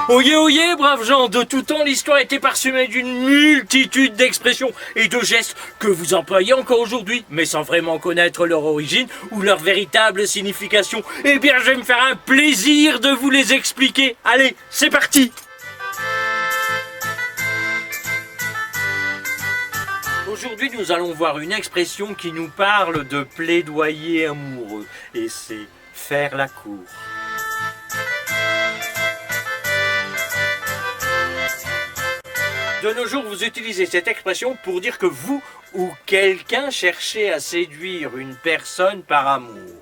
Oyez, oyez, braves gens, de tout temps l'histoire a été parsemée d'une multitude d'expressions et de gestes que vous employez encore aujourd'hui, mais sans vraiment connaître leur origine ou leur véritable signification. Eh bien, je vais me faire un plaisir de vous les expliquer. Allez, c'est parti! Aujourd'hui, nous allons voir une expression qui nous parle de plaidoyer amoureux, et c'est faire la cour. De nos jours, vous utilisez cette expression pour dire que vous ou quelqu'un cherchez à séduire une personne par amour,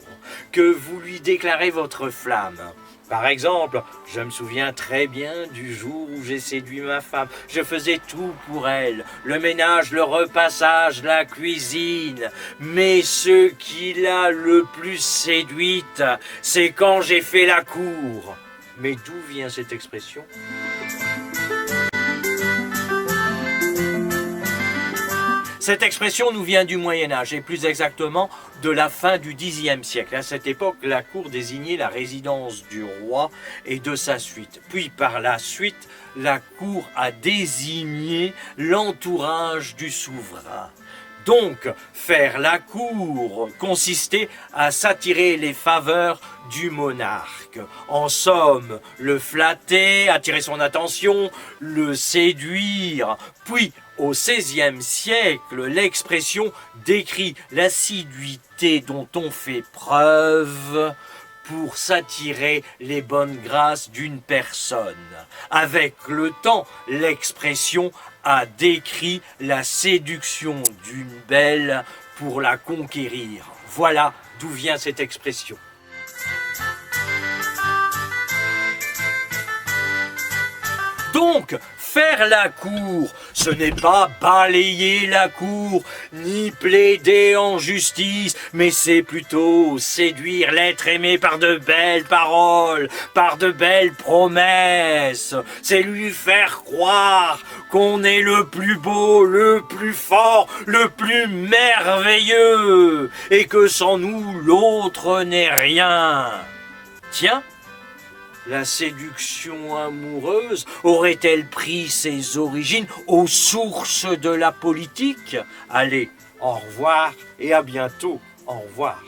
que vous lui déclarez votre flamme. Par exemple, je me souviens très bien du jour où j'ai séduit ma femme. Je faisais tout pour elle, le ménage, le repassage, la cuisine. Mais ce qui l'a le plus séduite, c'est quand j'ai fait la cour. Mais d'où vient cette expression ? Cette expression nous vient du Moyen-Âge, et plus exactement de la fin du Xe siècle. À cette époque, la cour désignait la résidence du roi et de sa suite. Puis par la suite, la cour a désigné l'entourage du souverain. Donc, faire la cour consistait à s'attirer les faveurs du monarque. En somme, le flatter, attirer son attention, le séduire. Puis, au XVIe siècle, l'expression décrit l'assiduité dont on fait preuve pour s'attirer les bonnes grâces d'une personne. Avec le temps, l'expression a décrit la séduction d'une belle pour la conquérir. Voilà d'où vient cette expression. Donc, faire la cour, ce n'est pas balayer la cour, ni plaider en justice, mais c'est plutôt séduire l'être aimé par de belles paroles, par de belles promesses. C'est lui faire croire qu'on est le plus beau, le plus fort, le plus merveilleux, et que sans nous, l'autre n'est rien. Tiens, la séduction amoureuse aurait-elle pris ses origines aux sources de la politique ? Allez, au revoir et à bientôt. Au revoir.